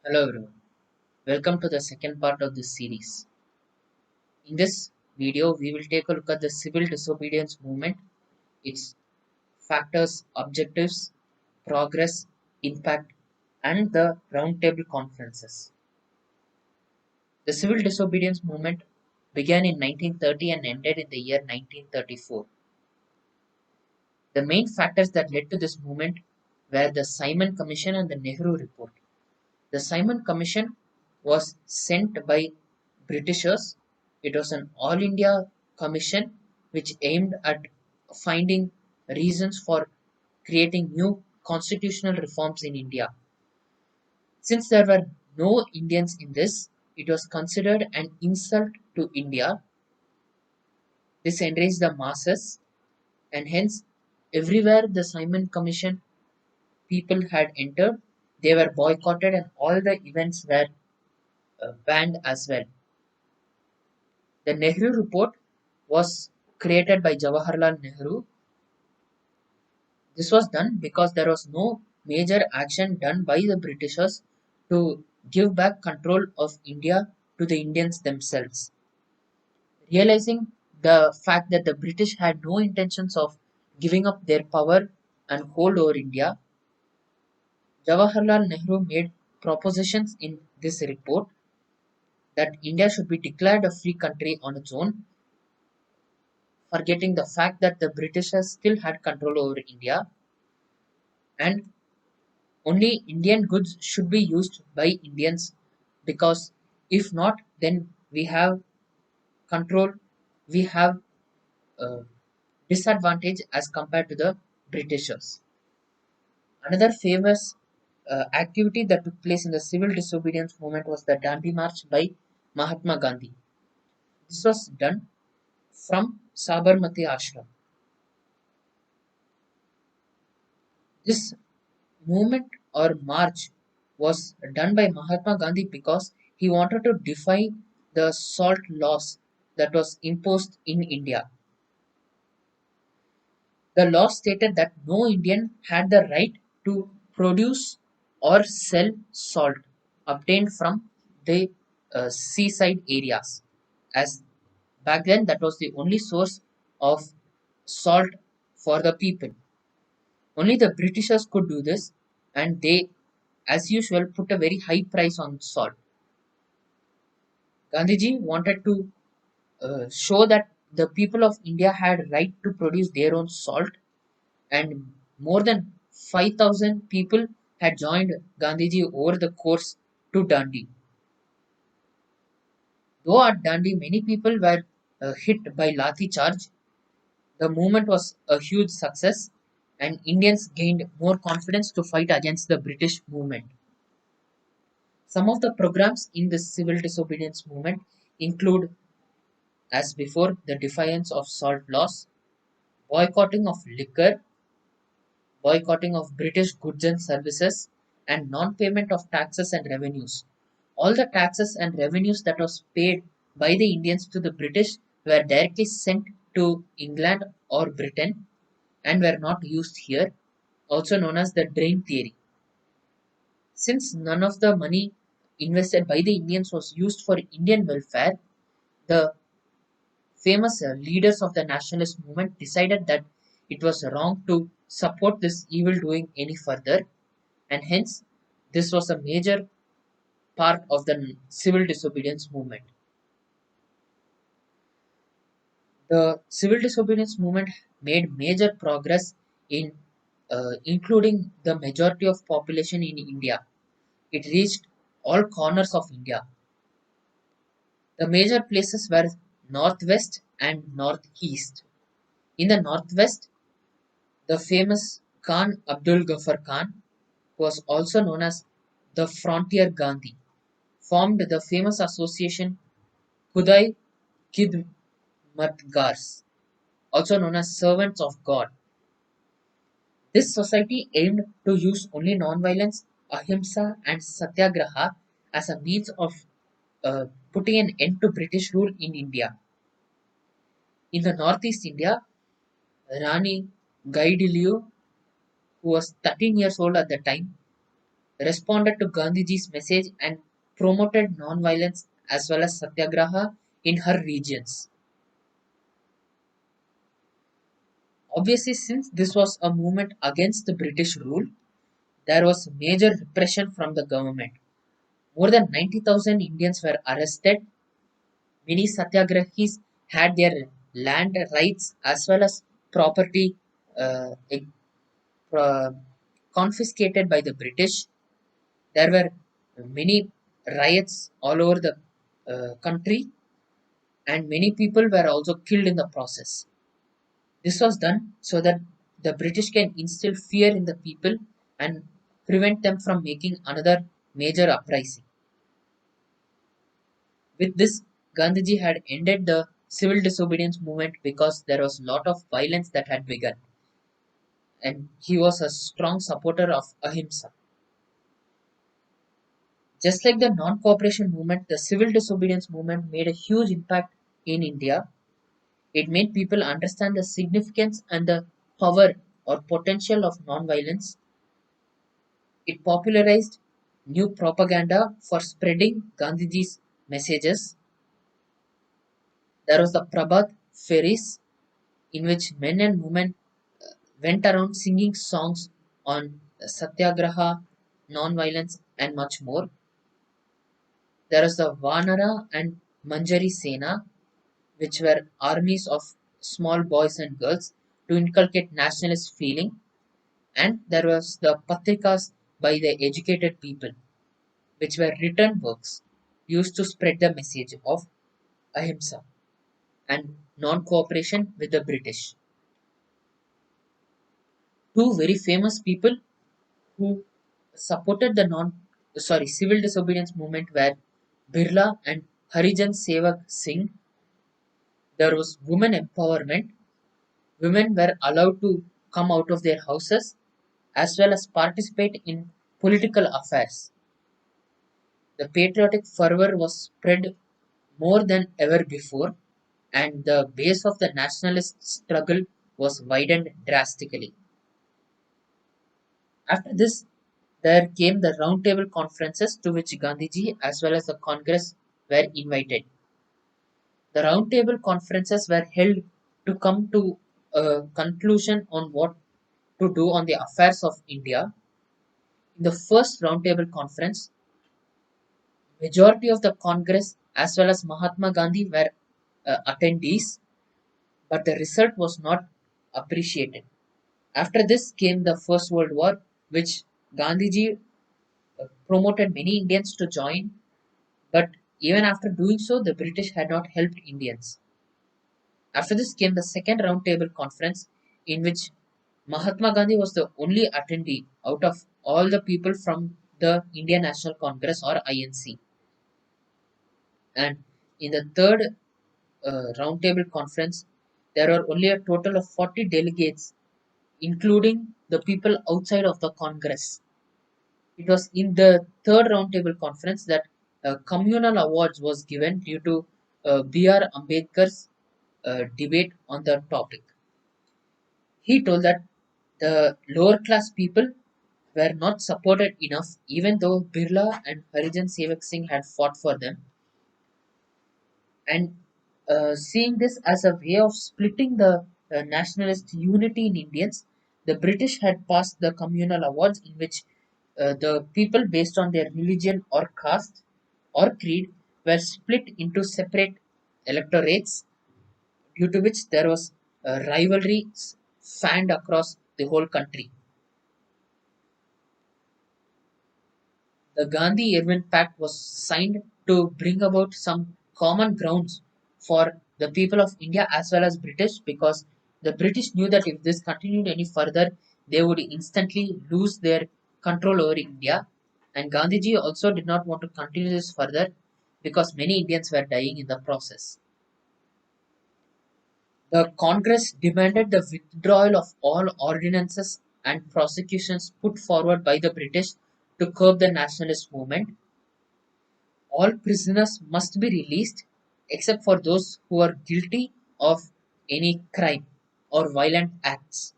Hello everyone, welcome to the second part of this series. In this video, we will take a look at the civil disobedience movement, its factors, objectives, progress, impact, and the roundtable conferences. The civil disobedience movement began in 1930 and ended in the year 1934. The main factors that led to this movement were the Simon Commission and the Nehru Report. The Simon Commission was sent by Britishers. It was an all India commission which aimed at finding reasons for creating new constitutional reforms in India. Since there were no Indians in this, it was considered an insult to India. This enraged the masses, and hence, everywhere the Simon Commission people had entered, they were boycotted, and all the events were banned as well. The Nehru Report was created by Jawaharlal Nehru. This was done because there was no major action done by the Britishers to give back control of India to the Indians themselves. Realizing the fact that the British had no intentions of giving up their power and hold over India, Jawaharlal Nehru made propositions in this report that India should be declared a free country on its own, forgetting the fact that the Britishers still had control over India, and only Indian goods should be used by Indians, because if not, then we have control, we have a disadvantage as compared to the Britishers. Another famous activity that took place in the civil disobedience movement was the Dandi March by Mahatma Gandhi. This was done from Sabarmati Ashram. This movement or march was done by Mahatma Gandhi because he wanted to defy the salt laws that was imposed in India. The law stated that no Indian had the right to produce or sell salt obtained from the seaside areas, as back then that was the only source of salt for the people. Only the Britishers could do this, and they, as usual, put a very high price on salt. Gandhiji wanted to show that the people of India had right to produce their own salt, and more than 5,000 people had joined Gandhiji over the course to Dandi. Though at Dandi many people were hit by Lathi charge, the movement was a huge success, and Indians gained more confidence to fight against the British movement. Some of the programs in the civil disobedience movement include, as before, the defiance of salt laws, boycotting of liquor, boycotting of British goods and services, and non-payment of taxes and revenues. All the taxes and revenues that was paid by the Indians to the British were directly sent to England or Britain and were not used here, also known as the drain theory. Since none of the money invested by the Indians was used for Indian welfare, the famous leaders of the nationalist movement decided that it was wrong to support this evil doing any further, and hence this was a major part of the civil disobedience movement. The civil disobedience movement made major progress in including the majority of population in India. It reached all corners of India. The major places were northwest and northeast. In the northwest, the famous Khan Abdul Ghaffar Khan, who was also known as the Frontier Gandhi, formed the famous association Khudai Khidmatgars, also known as Servants of God. This society aimed to use only non-violence, ahimsa, and satyagraha as a means of putting an end to British rule in India. In the northeast India, Rani Gaidiliu, who was 13 years old at the time, responded to Gandhiji's message and promoted non-violence as well as satyagraha in her regions. Obviously, since this was a movement against the British rule, there was major repression from the government. More than 90,000 Indians were arrested. Many satyagrahis had their land rights as well as property uh, ex- uh, confiscated by the British. There were many riots all over the country, and many people were also killed in the process. This was done so that the British can instill fear in the people and prevent them from making another major uprising. With this, Gandhiji had ended the civil disobedience movement because there was a lot of violence that had begun, and he was a strong supporter of ahimsa. Just like the non cooperation movement, the civil disobedience movement made a huge impact in India. It made people understand the significance and the power or potential of non-violence. It popularized new propaganda for spreading Gandhiji's messages. There was the Prabhat ferries, in which men and women went around singing songs on satyagraha, non-violence, and much more. There was the Vanara and Manjari Sena, which were armies of small boys and girls to inculcate nationalist feeling. And there was the Patrikas by the educated people, which were written works used to spread the message of ahimsa and non-cooperation with the British. Two very famous people who supported the civil disobedience movement were Birla and Harijan Sevak Singh. There was women empowerment. Women were allowed to come out of their houses as well as participate in political affairs. The patriotic fervor was spread more than ever before, and the base of the nationalist struggle was widened drastically. After this, there came the roundtable conferences to which Gandhiji as well as the Congress were invited. The roundtable conferences were held to come to a conclusion on what to do on the affairs of India. In the first roundtable conference, majority of the Congress as well as Mahatma Gandhi were attendees, but the result was not appreciated. After this came the First World War, which Gandhiji promoted many Indians to join, but even after doing so, the British had not helped Indians. After this came the second roundtable conference, in which Mahatma Gandhi was the only attendee out of all the people from the Indian National Congress or INC. And in the third roundtable conference, there were only a total of 40 delegates, including the people outside of the Congress. It was in the third roundtable conference that communal awards was given due to B.R. Ambedkar's debate on the topic. He told that the lower class people were not supported enough, even though Birla and Harijan Sevak Singh had fought for them. And seeing this as a way of splitting the nationalist unity in Indians, the British had passed the communal awards in which the people based on their religion or caste or creed were split into separate electorates, due to which there was rivalry fanned across the whole country. The Gandhi Irwin Pact was signed to bring about some common grounds for the people of India as well as British, because the British knew that if this continued any further, they would instantly lose their control over India. And Gandhiji also did not want to continue this further because many Indians were dying in the process. The Congress demanded the withdrawal of all ordinances and prosecutions put forward by the British to curb the nationalist movement. All prisoners must be released except for those who are guilty of any crime or violent acts.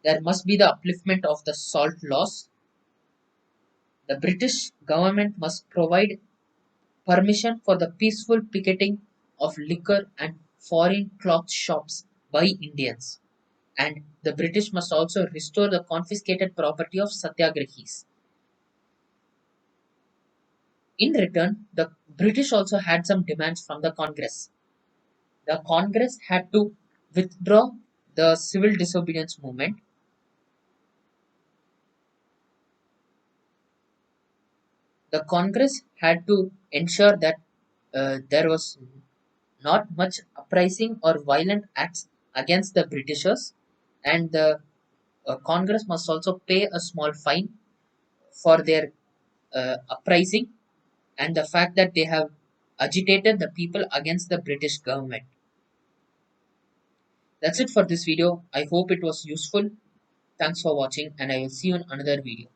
There must be the upliftment of the salt laws. The British government must provide permission for the peaceful picketing of liquor and foreign cloth shops by Indians. And the British must also restore the confiscated property of satyagrahis. In return, the British also had some demands from the Congress. The Congress had to withdraw the civil disobedience movement. The Congress had to ensure that there was not much uprising or violent acts against the Britishers, and the Congress must also pay a small fine for their uprising and the fact that they have agitated the people against the British government. That's it for this video. I hope it was useful. Thanks for watching, and I will see you in another video.